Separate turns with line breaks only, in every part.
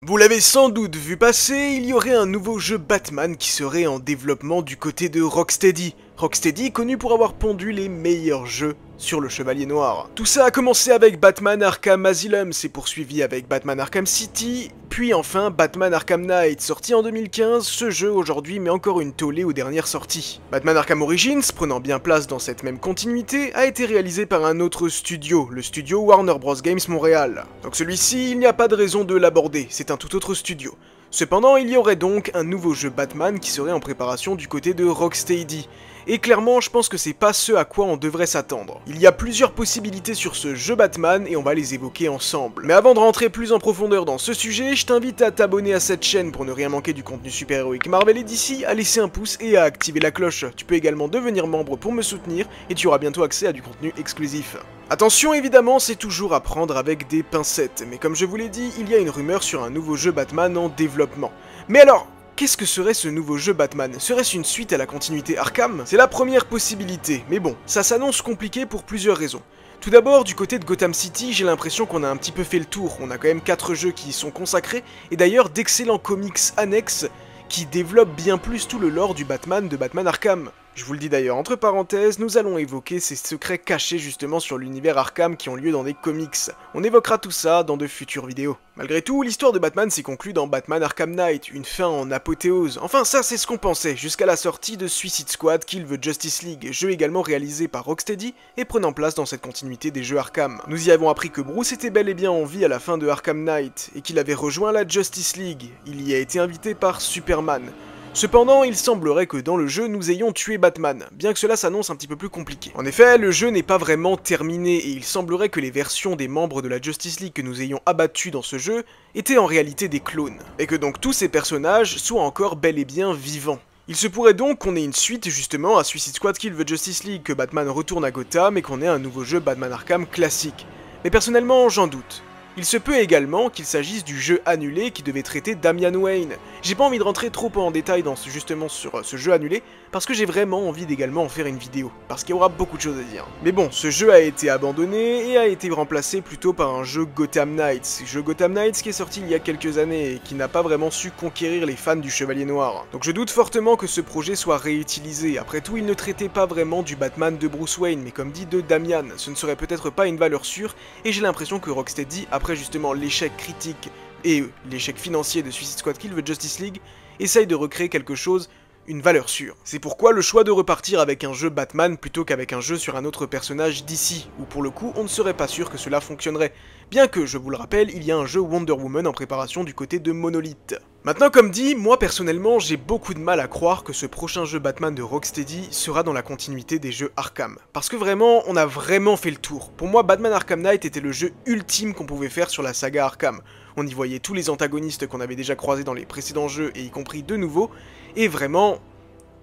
Vous l'avez sans doute vu passer, il y aurait un nouveau jeu Batman qui serait en développement du côté de Rocksteady. Rocksteady connu pour avoir pondu les meilleurs jeux sur le Chevalier Noir. Tout ça a commencé avec Batman Arkham Asylum, s'est poursuivi avec Batman Arkham City, puis enfin Batman Arkham Knight, sorti en 2015, ce jeu aujourd'hui met encore une tollée aux dernières sorties. Batman Arkham Origins, prenant bien place dans cette même continuité, a été réalisé par un autre studio, le studio Warner Bros Games Montréal. Donc celui-ci, il n'y a pas de raison de l'aborder, c'est un tout autre studio. Cependant, il y aurait donc un nouveau jeu Batman qui serait en préparation du côté de Rocksteady. Et clairement, je pense que c'est pas ce à quoi on devrait s'attendre. Il y a plusieurs possibilités sur ce jeu Batman et on va les évoquer ensemble. Mais avant de rentrer plus en profondeur dans ce sujet, je t'invite à t'abonner à cette chaîne pour ne rien manquer du contenu super-héroïque Marvel et DC, à laisser un pouce et à activer la cloche. Tu peux également devenir membre pour me soutenir et tu auras bientôt accès à du contenu exclusif. Attention évidemment, c'est toujours à prendre avec des pincettes, mais comme je vous l'ai dit, il y a une rumeur sur un nouveau jeu Batman en développement. Mais alors, qu'est-ce que serait ce nouveau jeu Batman? Serait-ce une suite à la continuité Arkham? C'est la première possibilité, mais bon, ça s'annonce compliqué pour plusieurs raisons. Tout d'abord, du côté de Gotham City, j'ai l'impression qu'on a un petit peu fait le tour, on a quand même 4 jeux qui y sont consacrés, et d'ailleurs d'excellents comics annexes qui développent bien plus tout le lore du Batman de Batman Arkham. Je vous le dis d'ailleurs entre parenthèses, nous allons évoquer ces secrets cachés justement sur l'univers Arkham qui ont lieu dans des comics. On évoquera tout ça dans de futures vidéos. Malgré tout, l'histoire de Batman s'est conclue dans Batman Arkham Knight, une fin en apothéose. Enfin ça c'est ce qu'on pensait, jusqu'à la sortie de Suicide Squad Kill the Justice League, jeu également réalisé par Rocksteady et prenant place dans cette continuité des jeux Arkham. Nous y avons appris que Bruce était bel et bien en vie à la fin de Arkham Knight, et qu'il avait rejoint la Justice League. Il y a été invité par Superman. Cependant, il semblerait que dans le jeu, nous ayons tué Batman, bien que cela s'annonce un petit peu plus compliqué. En effet, le jeu n'est pas vraiment terminé, et il semblerait que les versions des membres de la Justice League que nous ayons abattus dans ce jeu étaient en réalité des clones, et que donc tous ces personnages soient encore bel et bien vivants. Il se pourrait donc qu'on ait une suite justement à Suicide Squad Kill the Justice League, que Batman retourne à Gotham et qu'on ait un nouveau jeu Batman Arkham classique. Mais personnellement, j'en doute. Il se peut également qu'il s'agisse du jeu annulé qui devait traiter Damian Wayne. J'ai pas envie de rentrer trop en détail justement sur ce jeu annulé, parce que j'ai vraiment envie d'également en faire une vidéo, parce qu'il y aura beaucoup de choses à dire. Mais bon, ce jeu a été abandonné et a été remplacé plutôt par un jeu Gotham Knights. Jeu Gotham Knights qui est sorti il y a quelques années et qui n'a pas vraiment su conquérir les fans du Chevalier Noir. Donc je doute fortement que ce projet soit réutilisé. Après tout, il ne traitait pas vraiment du Batman de Bruce Wayne, mais comme dit de Damian, ce ne serait peut-être pas une valeur sûre, et j'ai l'impression que Rocksteady, après justement l'échec critique et l'échec financier de Suicide Squad Kill the Justice League, essaye de recréer quelque chose, une valeur sûre. C'est pourquoi le choix de repartir avec un jeu Batman plutôt qu'avec un jeu sur un autre personnage d'ici, où pour le coup on ne serait pas sûr que cela fonctionnerait, bien que, je vous le rappelle, il y a un jeu Wonder Woman en préparation du côté de Monolith. Maintenant comme dit, moi personnellement j'ai beaucoup de mal à croire que ce prochain jeu Batman de Rocksteady sera dans la continuité des jeux Arkham, parce que vraiment, on a vraiment fait le tour. Pour moi, Batman Arkham Knight était le jeu ultime qu'on pouvait faire sur la saga Arkham. On y voyait tous les antagonistes qu'on avait déjà croisés dans les précédents jeux, et y compris de nouveaux, et vraiment,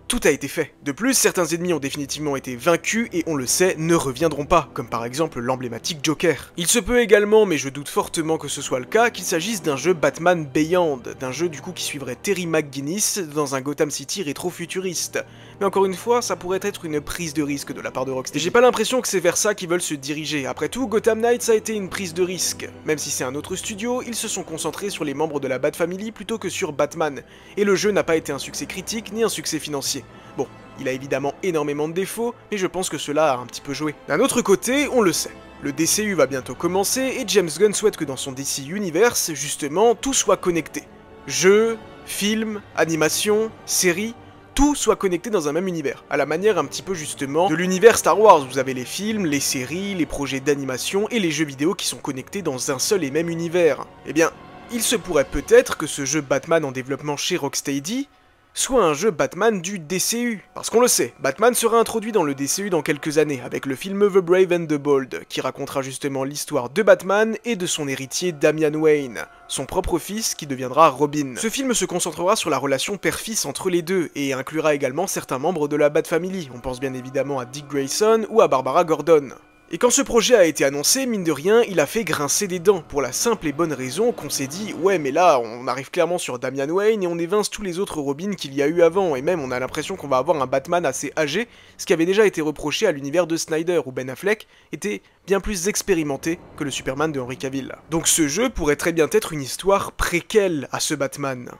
tout a été fait. De plus, certains ennemis ont définitivement été vaincus et on le sait, ne reviendront pas, comme par exemple l'emblématique Joker. Il se peut également, mais je doute fortement que ce soit le cas, qu'il s'agisse d'un jeu Batman Beyond, d'un jeu du coup qui suivrait Terry McGinnis dans un Gotham City rétro-futuriste. Mais encore une fois, ça pourrait être une prise de risque de la part de Rocksteady. J'ai pas l'impression que c'est vers ça qu'ils veulent se diriger. Après tout, Gotham Knights a été une prise de risque. Même si c'est un autre studio, ils se sont concentrés sur les membres de la Bat Family plutôt que sur Batman. Et le jeu n'a pas été un succès critique ni un succès financier. Bon, il a évidemment énormément de défauts, mais je pense que cela a un petit peu joué. D'un autre côté, on le sait. Le DCU va bientôt commencer et James Gunn souhaite que dans son DC Universe, justement, tout soit connecté. Jeux, films, animations, séries, tout soit connecté dans un même univers, à la manière un petit peu justement de l'univers Star Wars. Vous avez les films, les séries, les projets d'animation et les jeux vidéo qui sont connectés dans un seul et même univers. Eh bien, il se pourrait peut-être que ce jeu Batman en développement chez Rocksteady soit un jeu Batman du DCU. Parce qu'on le sait, Batman sera introduit dans le DCU dans quelques années, avec le film The Brave and the Bold, qui racontera justement l'histoire de Batman et de son héritier Damian Wayne, son propre fils qui deviendra Robin. Ce film se concentrera sur la relation père-fils entre les deux, et inclura également certains membres de la Bat Family, on pense bien évidemment à Dick Grayson ou à Barbara Gordon. Et quand ce projet a été annoncé, mine de rien, il a fait grincer des dents, pour la simple et bonne raison qu'on s'est dit « Ouais mais là, on arrive clairement sur Damian Wayne et on évince tous les autres Robins qu'il y a eu avant, et même on a l'impression qu'on va avoir un Batman assez âgé, ce qui avait déjà été reproché à l'univers de Snyder, où Ben Affleck était bien plus expérimenté que le Superman de Henry Cavill. Donc ce jeu pourrait très bien être une histoire préquelle à ce Batman.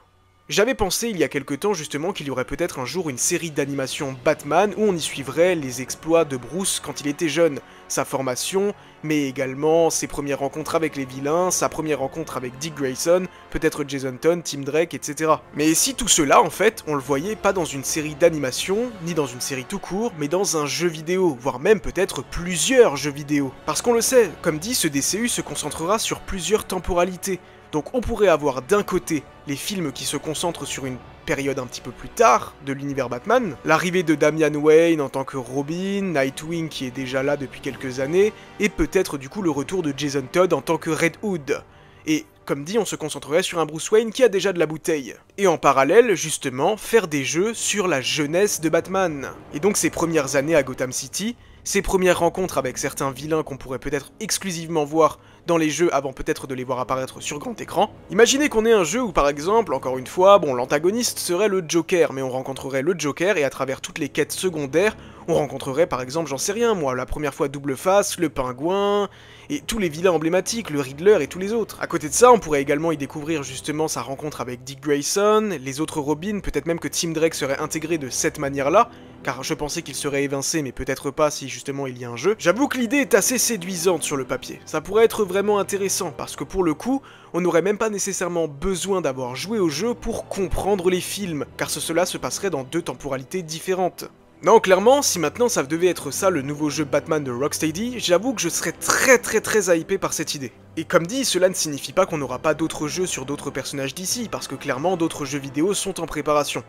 J'avais pensé il y a quelque temps justement qu'il y aurait peut-être un jour une série d'animation Batman où on y suivrait les exploits de Bruce quand il était jeune, sa formation, mais également ses premières rencontres avec les vilains, sa première rencontre avec Dick Grayson, peut-être Jason Todd, Tim Drake, etc. Mais si tout cela, en fait, on le voyait pas dans une série d'animation, ni dans une série tout court, mais dans un jeu vidéo, voire même peut-être plusieurs jeux vidéo. Parce qu'on le sait, comme dit, ce DCU se concentrera sur plusieurs temporalités. Donc on pourrait avoir d'un côté les films qui se concentrent sur une période un petit peu plus tard de l'univers Batman, l'arrivée de Damian Wayne en tant que Robin, Nightwing qui est déjà là depuis quelques années, et peut-être du coup le retour de Jason Todd en tant que Red Hood. Et comme dit, on se concentrerait sur un Bruce Wayne qui a déjà de la bouteille. Et en parallèle, justement, faire des jeux sur la jeunesse de Batman. Et donc ses premières années à Gotham City, ses premières rencontres avec certains vilains qu'on pourrait peut-être exclusivement voir dans les jeux avant peut-être de les voir apparaître sur grand écran. Imaginez qu'on ait un jeu où par exemple, encore une fois, bon l'antagoniste serait le Joker, mais on rencontrerait le Joker et à travers toutes les quêtes secondaires, on rencontrerait par exemple, j'en sais rien moi, la première fois Double Face, le Pingouin, et tous les vilains emblématiques, le Riddler et tous les autres. À côté de ça, on pourrait également y découvrir justement sa rencontre avec Dick Grayson, les autres Robins, peut-être même que Tim Drake serait intégré de cette manière-là, car je pensais qu'il serait évincé, mais peut-être pas si justement il y a un jeu. J'avoue que l'idée est assez séduisante sur le papier. Ça pourrait être vraiment intéressant, parce que pour le coup, on n'aurait même pas nécessairement besoin d'avoir joué au jeu pour comprendre les films, car cela se passerait dans deux temporalités différentes. Non, clairement, si maintenant ça devait être ça le nouveau jeu Batman de Rocksteady, j'avoue que je serais très hypé par cette idée. Et comme dit, cela ne signifie pas qu'on n'aura pas d'autres jeux sur d'autres personnages d'ici, parce que clairement d'autres jeux vidéo sont en préparation.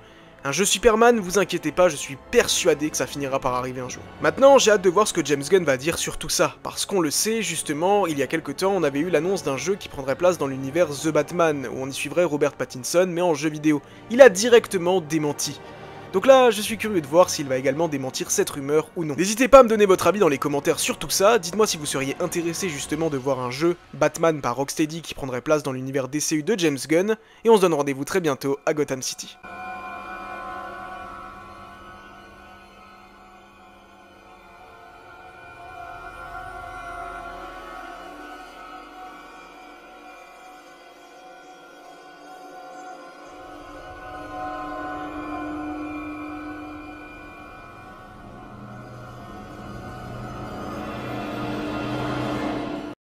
Un jeu Superman, vous inquiétez pas, je suis persuadé que ça finira par arriver un jour. Maintenant, j'ai hâte de voir ce que James Gunn va dire sur tout ça, parce qu'on le sait, justement, il y a quelques temps, on avait eu l'annonce d'un jeu qui prendrait place dans l'univers The Batman, où on y suivrait Robert Pattinson, mais en jeu vidéo. Il a directement démenti. Donc là, je suis curieux de voir s'il va également démentir cette rumeur ou non. N'hésitez pas à me donner votre avis dans les commentaires sur tout ça, dites-moi si vous seriez intéressé justement de voir un jeu Batman par Rocksteady qui prendrait place dans l'univers DCU de James Gunn, et on se donne rendez-vous très bientôt à Gotham City.